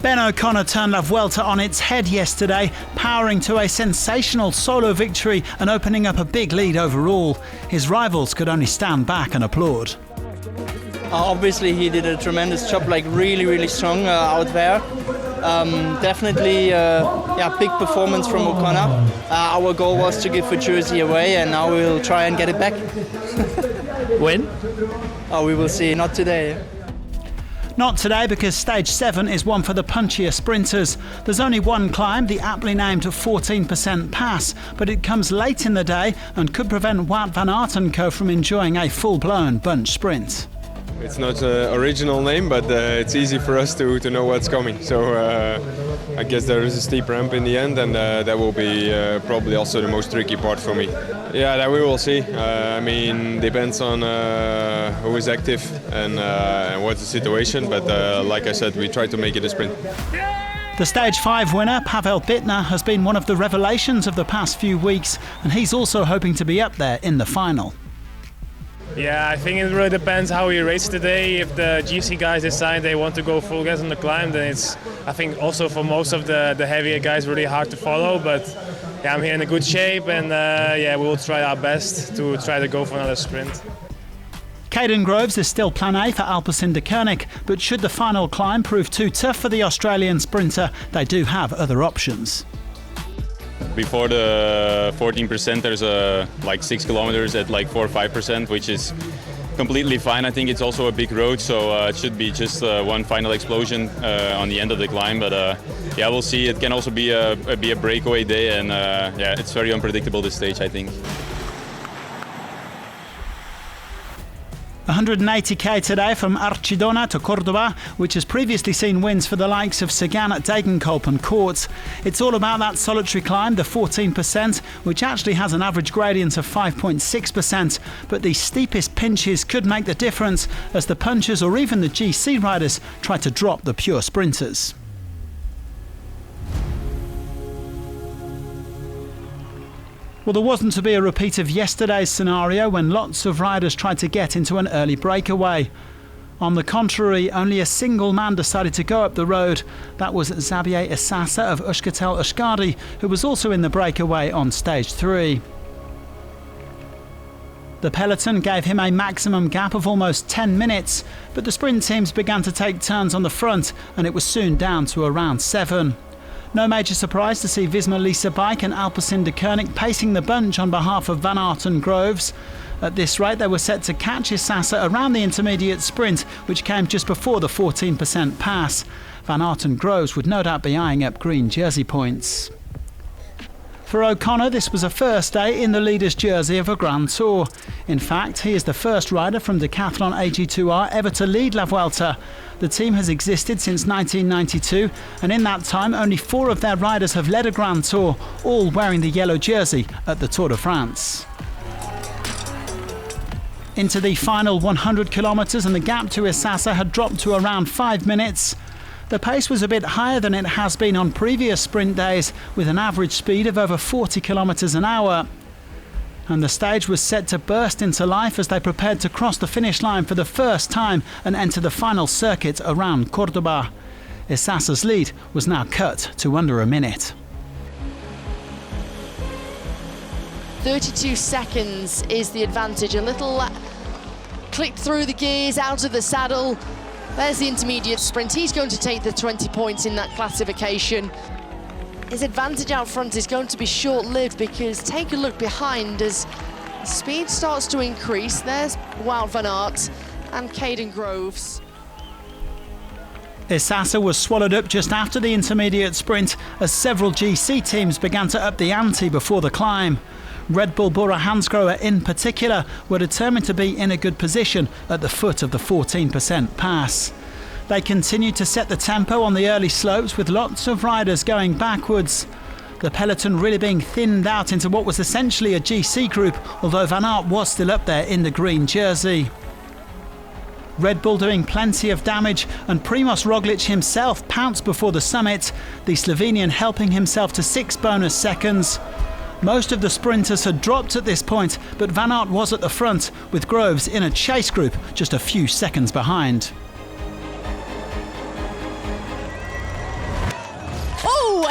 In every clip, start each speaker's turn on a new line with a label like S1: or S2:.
S1: Ben O'Connor turned La Vuelta on its head yesterday, powering to a sensational solo victory and opening up a big lead overall. His rivals could only stand back and applaud.
S2: Obviously he did a tremendous job, like really strong out there. Definitely big performance from O'Connor. Our goal was to give the jersey away, and now we'll try and get it back.
S3: When?
S2: Oh, we will see. Not today.
S1: Not today, because stage 7 is one for the punchier sprinters. There's only one climb, the aptly named 14% pass, but it comes late in the day and could prevent Wout van Aert and co from enjoying a full-blown bunch sprint.
S4: It's not an original name, but it's easy for us to know what's coming. So I guess there is a steep ramp in the end, and that will be probably also the most tricky part for me. Yeah, that we will see. I mean, depends on who is active and what's the situation. But like I said, we try to make it a sprint.
S1: The Stage 5 winner, Pavel Bittner, has been one of the revelations of the past few weeks, and he's also hoping to be up there in the final.
S5: Yeah, I think it really depends how we race today. If the GC guys decide they want to go full gas on the climb, then it's, I think, also for most of the heavier guys really hard to follow. But yeah, I'm here in a good shape, and we will try our best to try to go for another sprint.
S1: Caden Groves is still plan A for Alpecin de Koning, but should the final climb prove too tough for the Australian sprinter, they do have other options.
S6: Before the 14%, there's like 6 kilometers at like 4 or 5%, which is completely fine. I think it's also a big road, so it should be just one final explosion on the end of the climb. But we'll see. It can also be a breakaway day, and it's very unpredictable this stage, I think.
S1: 180k today from Archidona to Cordoba, which has previously seen wins for the likes of Sagan, Degenkolb and Koort. It's all about that solitary climb, the 14%, which actually has an average gradient of 5.6%, but the steepest pinches could make the difference as the punchers or even the GC riders try to drop the pure sprinters. Well, there wasn't to be a repeat of yesterday's scenario when lots of riders tried to get into an early breakaway. On the contrary, only a single man decided to go up the road. That was Xavier Issassa of Euskaltel Euskadi, who was also in the breakaway on stage 3. The peloton gave him a maximum gap of almost 10 minutes, but the sprint teams began to take turns on the front, and it was soon down to around 7. No major surprise to see Visma Lease Bike and Alpecin de Koning pacing the bunch on behalf of Van Aert and Groves. At this rate, they were set to catch Issassa around the intermediate sprint, which came just before the 14% pass. Van Aert and Groves would no doubt be eyeing up green jersey points. For O'Connor, this was a first day in the leader's jersey of a Grand Tour. In fact, he is the first rider from Decathlon AG2R ever to lead La Vuelta. The team has existed since 1992, and in that time only 4 of their riders have led a Grand Tour, all wearing the yellow jersey at the Tour de France. Into the final 100 kilometres, and the gap to Issassa had dropped to around 5 minutes. The pace was a bit higher than it has been on previous sprint days, with an average speed of over 40 kilometres an hour. And the stage was set to burst into life as they prepared to cross the finish line for the first time and enter the final circuit around Cordoba. Issassa's lead was now cut to under a minute.
S7: 32 seconds is the advantage. A little click through the gears, out of the saddle. There's the intermediate sprint. He's going to take the 20 points in that classification. His advantage out front is going to be short-lived, because take a look behind as speed starts to increase. There's Wout van Aert and Caden Groves.
S1: Issassa was swallowed up just after the intermediate sprint as several GC teams began to up the ante before the climb. Red Bull Bora Hansgrohe in particular were determined to be in a good position at the foot of the 14% pass. They continued to set the tempo on the early slopes with lots of riders going backwards. The peloton really being thinned out into what was essentially a GC group, although Van Aert was still up there in the green jersey. Red Bull doing plenty of damage, and Primož Roglič himself pounced before the summit, the Slovenian helping himself to 6 bonus seconds. Most of the sprinters had dropped at this point, but Van Aert was at the front, with Groves in a chase group just a few seconds behind.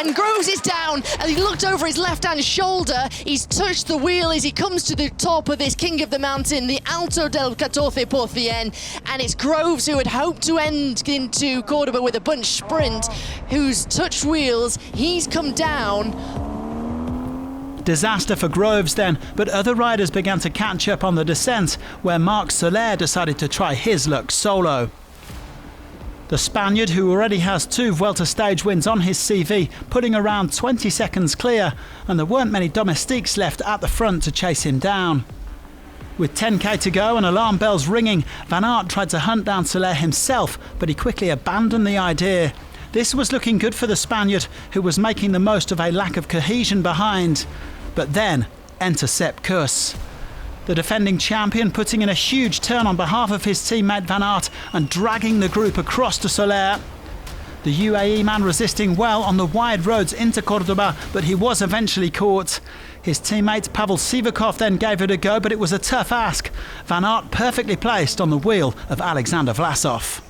S7: and Groves is down, and he looked over his left-hand shoulder. He's touched the wheel as he comes to the top of this King of the Mountain, the Alto del 14 por Cien, and it's Groves, who had hoped to end into Cordoba with a bunch sprint, who's touched wheels. He's come down.
S1: Disaster for Groves then, but other riders began to catch up on the descent, where Marc Soler decided to try his luck solo. The Spaniard, who already has 2 Vuelta stage wins on his CV, putting around 20 seconds clear, and there weren't many domestiques left at the front to chase him down. With 10k to go and alarm bells ringing, Van Aert tried to hunt down Soler himself, but he quickly abandoned the idea. This was looking good for the Spaniard, who was making the most of a lack of cohesion behind. But then, enter Sepp Kuss. The defending champion putting in a huge turn on behalf of his teammate Van Aert and dragging the group across to Soler. The UAE man resisting well on the wide roads into Cordoba, but he was eventually caught. His teammate Pavel Sivakov then gave it a go, but it was a tough ask. Van Aert perfectly placed on the wheel of Alexander Vlasov.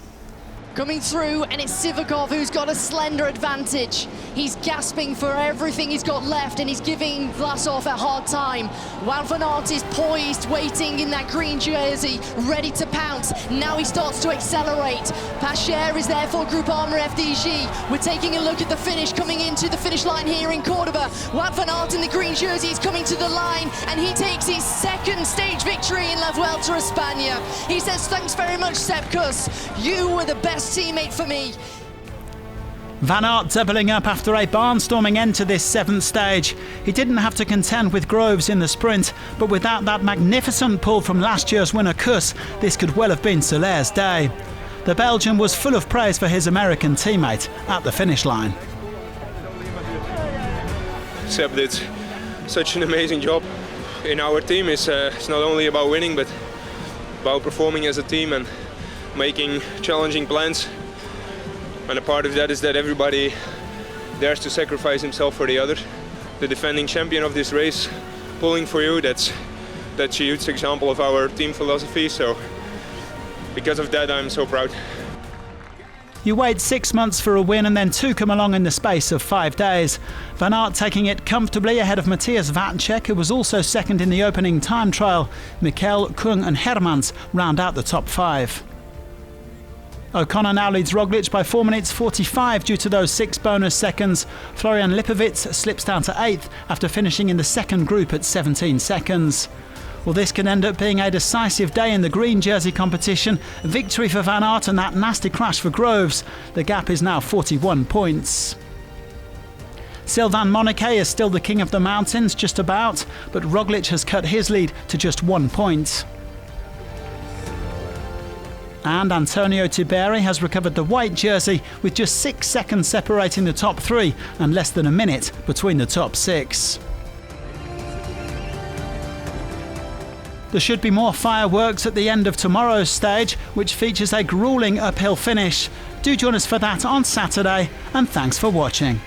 S7: Coming through, and it's Sivakov who's got a slender advantage. He's gasping for everything he's got left, and he's giving Vlasov a hard time. Wout van Aert is poised, waiting in that green jersey, ready to pounce. Now he starts to accelerate. Pacher is there for Groupama FDJ. We're taking a look at the finish, coming into the finish line here in Cordoba. Wout van Aert in the green jersey is coming to the line, and he takes his second stage victory in La Vuelta a España. He says, thanks very much, Sepp Kuss. You were the best teammate for me.
S1: Van Aert doubling up after a barnstorming end to this 7th stage. He didn't have to contend with Groves in the sprint, but without that magnificent pull from last year's winner Kuss, this could well have been Soler's day. The Belgian was full of praise for his American teammate at the finish line.
S4: Sepp did such an amazing job. In our team, it's not only about winning, but about performing as a team and making challenging plans. And a part of that is that everybody dares to sacrifice himself for the other. The defending champion of this race pulling for you, that's a huge example of our team philosophy. So because of that, I'm so proud.
S1: You wait 6 months for a win and then 2 come along in the space of 5 days. Van Aert taking it comfortably ahead of Matthias Vacek, who was also second in the opening time trial. Mikel, Kung and Hermans round out the top 5. O'Connor now leads Roglic by 4 minutes 45 due to those 6 bonus seconds. Florian Lipovitz slips down to 8th after finishing in the second group at 17 seconds. Well, this could end up being a decisive day in the green jersey competition. Victory for Van Aert and that nasty crash for Groves. The gap is now 41 points. Sylvain Moniquet is still the king of the mountains, just about, but Roglic has cut his lead to just 1 point. And Antonio Tiberi has recovered the white jersey with just 6 seconds separating the top 3 and less than a minute between the top 6. There should be more fireworks at the end of tomorrow's stage, which features a gruelling uphill finish. Do join us for that on Saturday, and thanks for watching.